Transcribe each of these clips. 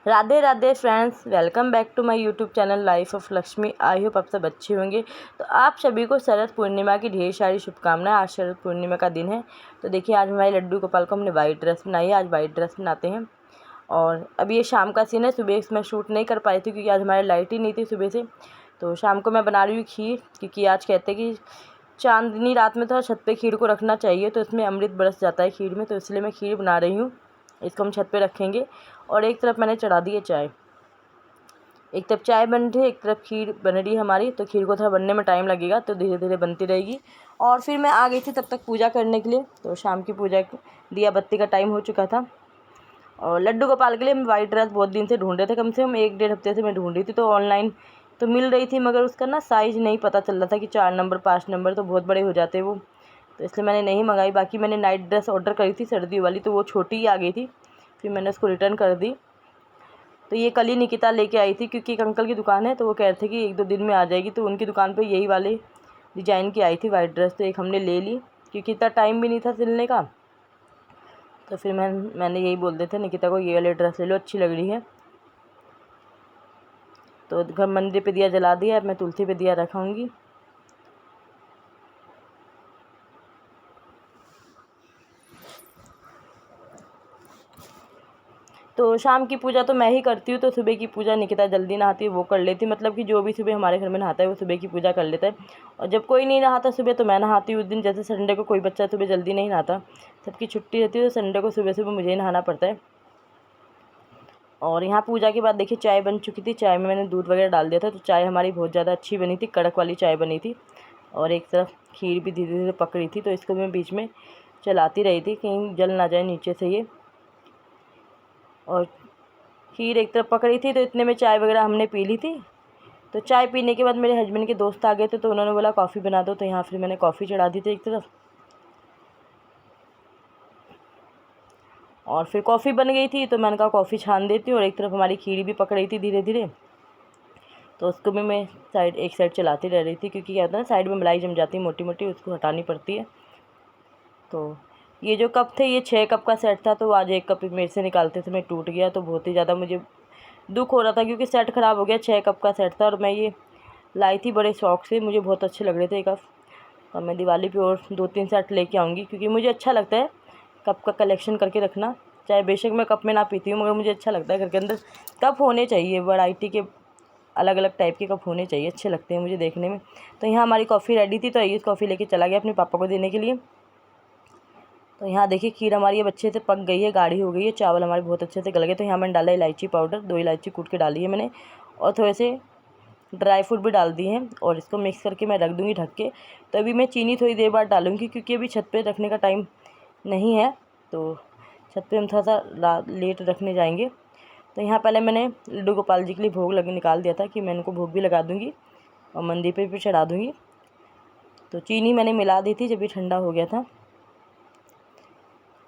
Radhe Radhe friends, welcome back to my YouTube channel life of Lakshmi. I hope आप सब अच्छे होंगे। तो आप सभी को शरद पूर्णिमा की ढेर सारी शुभकामनाएं। आज शरद पूर्णिमा का दिन है। तो देखिए, आज हमारे लड्डू गोपाल को हमने वाइट ड्रेस बनाई है। आज वाइट ड्रेस बनाते हैं। और अभी ये शाम का सीन है। सुबह मैं शूट नहीं कर पाई थी क्योंकि आज हमारी लाइट ही नहीं थी सुबह से। तो शाम को मैं बना रही हूँ खीर, क्योंकि आज कहते हैं कि चांदनी रात में तो छत पे खीर को रखना चाहिए, तो इसमें अमृत बरस जाता है खीर में। तो इसलिए मैं खीर बना रही हूँ। इसको हम छत पे रखेंगे। और एक तरफ मैंने चढ़ा दी है चाय। एक तरफ चाय बन रही है, एक तरफ खीर बन रही है हमारी। तो खीर को थोड़ा बनने में टाइम लगेगा, तो धीरे धीरे बनती रहेगी। और फिर मैं आ गई थी तब तक पूजा करने के लिए। तो शाम की पूजा दिया बत्ती का टाइम हो चुका था। और लड्डू गोपाल के लिए मैं वाइट ड्रेस बहुत दिन से ढूंढ रहे थे, कम से कम 1-1.5 हफ्ते से मैं ढूंढ रही थी। तो ऑनलाइन तो मिल रही थी, मगर उसका ना साइज़ नहीं पता चल रहा था कि 4 नंबर 5 नंबर तो बहुत बड़े हो जाते वो। तो इसलिए मैंने नहीं मंगाई। बाकी मैंने नाइट ड्रेस ऑर्डर करी थी सर्दियों वाली, तो वो छोटी ही आ गई थी। फिर मैंने उसको रिटर्न कर दी। तो ये कल ही निकिता लेके आई थी, क्योंकि एक अंकल की दुकान है, तो वो कह रहे थे कि 1-2 दिन में आ जाएगी। तो उनकी दुकान पे यही वाले डिज़ाइन की आई थी वाइट ड्रेस। तो एक हमने ले ली, क्योंकि इतना टाइम भी नहीं था सिलने का। तो फिर मैंने यही बोल दिए थे निकिता को, ये वाली ड्रेस ले लो, अच्छी लग रही है। तो घर मंदिर पे दिया जला दिया। अब मैं तुलसी पे दिया रखाऊंगी। तो शाम की पूजा तो मैं ही करती हूँ। तो सुबह की पूजा निकिता जल्दी नहाती है, वो कर लेती है। मतलब कि जो भी सुबह हमारे घर में नहाता है वो सुबह की पूजा कर लेता है। और जब कोई नहीं नहाता सुबह, तो मैं नहाती हूँ उस दिन। जैसे संडे को कोई बच्चा सुबह जल्दी नहीं नहाता, सबकी छुट्टी रहती है, तो संडे को सुबह सुबह मुझे ही नहाना पड़ता है। और यहाँ पूजा के बाद देखिए चाय बन चुकी थी। चाय में मैंने दूध वगैरह डाल दिया था। तो चाय हमारी बहुत ज़्यादा अच्छी बनी थी, कड़क वाली चाय बनी थी। और एक तरफ खीर भी धीरे धीरे पक रही थी, तो इसको मैं बीच में चलाती रही थी, कहीं जल ना जाए नीचे से ये। और खीर एक तरफ पक रही थी, तो इतने में चाय वगैरह हमने पी ली थी। तो चाय पीने के बाद मेरे हस्बैंड के दोस्त आ गए थे, तो उन्होंने बोला कॉफ़ी बना दो। तो यहाँ फिर मैंने कॉफ़ी चढ़ा दी थी एक तरफ। और फिर कॉफ़ी बन गई थी, तो मैंने कहा कॉफ़ी छान देती हूँ। और एक तरफ हमारी खीर भी पक रही थी धीरे धीरे, तो उसको भी मैं एक साइड चलाती रह रही थी, क्योंकि क्या होता है ना, साइड में मलाई जम जाती है मोटी मोटी, उसको हटानी पड़ती है। तो ये जो कप थे, ये 6 कप का सेट था। तो आज 1 कप मेरे से निकालते समय टूट गया। तो बहुत ही ज़्यादा मुझे दुख हो रहा था, क्योंकि सेट ख़राब हो गया। 6 कप का सेट था, और मैं ये लाई थी बड़े शौक़ से। मुझे बहुत अच्छे लग रहे थे कप। और मैं दिवाली पे और 2-3 सेट लेके आऊँगी, क्योंकि मुझे अच्छा लगता है कप का कलेक्शन करके रखना। चाहे बेशक मैं कप में ना पीती हूँ, मगर मुझे अच्छा लगता है घर के अंदर कप होने चाहिए। वैरायटी के अलग अलग टाइप के कप होने चाहिए, अच्छे लगते हैं मुझे देखने में। तो यहाँ हमारी कॉफ़ी रेडी थी, तो आयुष कॉफ़ी लेके चला गया अपने पापा को देने के लिए। तो यहाँ देखिए खीर हमारी अब अच्छे से पक गई है, गाढ़ी हो गई है। चावल हमारे बहुत अच्छे से गल गए। तो यहाँ मैंने डाला इलायची पाउडर, 2 इलायची कूट के डाली है मैंने। और थोड़े से ड्राई फ्रूट भी डाल दिए हैं। और इसको मिक्स करके मैं रख दूँगी ढक के। तो अभी मैं चीनी थोड़ी देर बाद डालूँगी, क्योंकि अभी छत पे रखने का टाइम नहीं है। तो छत पे हम थोड़ा सा लेट रखने जाएंगे। तो यहाँ पहले मैंने लड्डू गोपाल जी के लिए भोग निकाल दिया था, कि मैं इनको भोग भी लगा दूँगी और मंदिर पे भी चढ़ा दूँगी। तो चीनी मैंने मिला दी थी जब ये ठंडा हो गया था।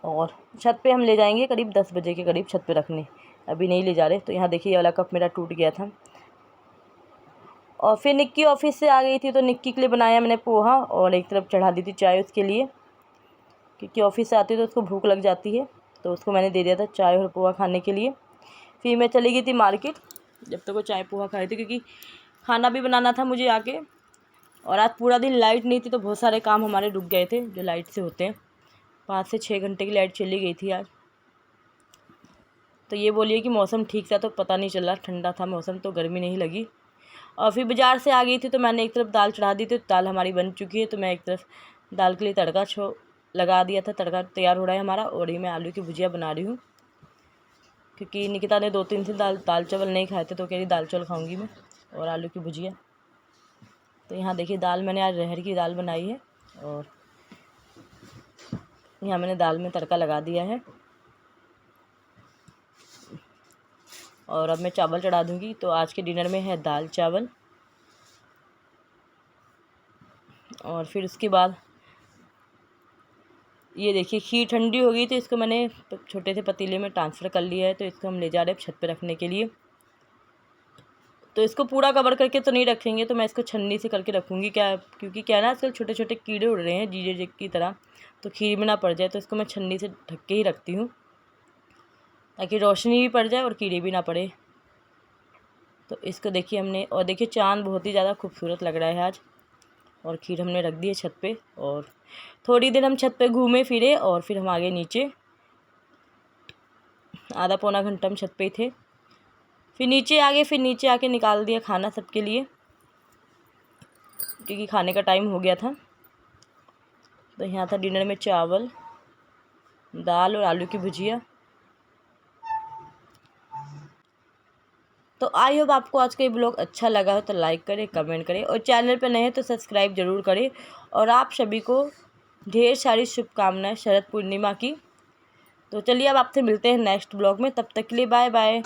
और छत पे हम ले जाएंगे करीब 10 बजे के करीब छत पे रखने, अभी नहीं ले जा रहे। तो यहाँ देखिए ये वाला कप मेरा टूट गया था। और फिर निक्की ऑफिस से आ गई थी, तो निक्की के लिए बनाया मैंने पोहा, और एक तरफ चढ़ा दी थी चाय उसके लिए, क्योंकि ऑफिस से आती है तो उसको भूख लग जाती है। तो उसको मैंने दे दिया था चाय और पोहा खाने के लिए। फिर मैं चली गई थी मार्केट, जब तक वो चाय पोहा खाई थी, क्योंकि खाना भी बनाना था मुझे आके। और आज पूरा दिन लाइट नहीं थी, तो बहुत सारे काम हमारे रुक गए थे जो लाइट से होते हैं। 5 से 6 घंटे की लाइट चली गई थी आज। तो ये बोलिए कि मौसम ठीक था, तो पता नहीं चला, ठंडा था मौसम, तो गर्मी नहीं लगी। और फिर बाज़ार से आ गई थी, तो मैंने एक तरफ दाल चढ़ा दी थी। तो दाल हमारी बन चुकी है। तो मैं एक तरफ दाल के लिए तड़का लगा दिया था, तड़का तैयार हो रहा है हमारा। और ये मैं आलू की भुजिया बना रही हूँ, क्योंकि निकिता ने 2-3 दिन दाल चावल नहीं खाए थे, तो कह रही दाल चावल खाऊंगी मैं और आलू की भुजिया। तो यहाँ देखिए दाल मैंने आज अरहर की दाल बनाई है। और यहाँ मैंने दाल में तड़का लगा दिया है। और अब मैं चावल चढ़ा दूँगी। तो आज के डिनर में है दाल चावल। और फिर उसके बाद ये देखिए खीर ठंडी हो गई, तो इसको मैंने छोटे से पतीले में ट्रांसफ़र कर लिया है। तो इसको हम ले जा रहे हैं छत पे रखने के लिए। तो इसको पूरा कवर करके तो नहीं रखेंगे, तो मैं इसको छन्नी से करके रखूँगी। क्या, क्योंकि क्या है ना, आजकल छोटे छोटे कीड़े उड़ रहे हैं जीजे की तरह, तो खीर में ना पड़ जाए। तो इसको मैं छन्नी से ढक के ही रखती हूँ। ताकि रोशनी भी पड़ जाए और कीड़े भी ना पड़े। तो इसको देखिए हमने, और देखिए चाँद बहुत ही ज़्यादा खूबसूरत लग रहा है आज। और खीर हमने रख दी है छत पे, और थोड़ी देर हम छत पे घूमे फिरे और फिर हम आ गए नीचे। आधा पौना घंटा हम छत पे ही थे, फिर नीचे आ गए। फिर नीचे आके निकाल दिया खाना सबके लिए, क्योंकि खाने का टाइम हो गया था। तो यहाँ था डिनर में चावल, दाल और आलू की भुजिया। तो आई होप आपको आज का ये ब्लॉग अच्छा लगा हो तो लाइक करें, कमेंट करें, और चैनल पर नए हैं तो सब्सक्राइब ज़रूर करें। और आप सभी को ढेर सारी शुभकामनाएं शरद पूर्णिमा की। तो चलिए अब आपसे मिलते हैं नेक्स्ट ब्लॉग में, तब तक के लिए बाय बाय।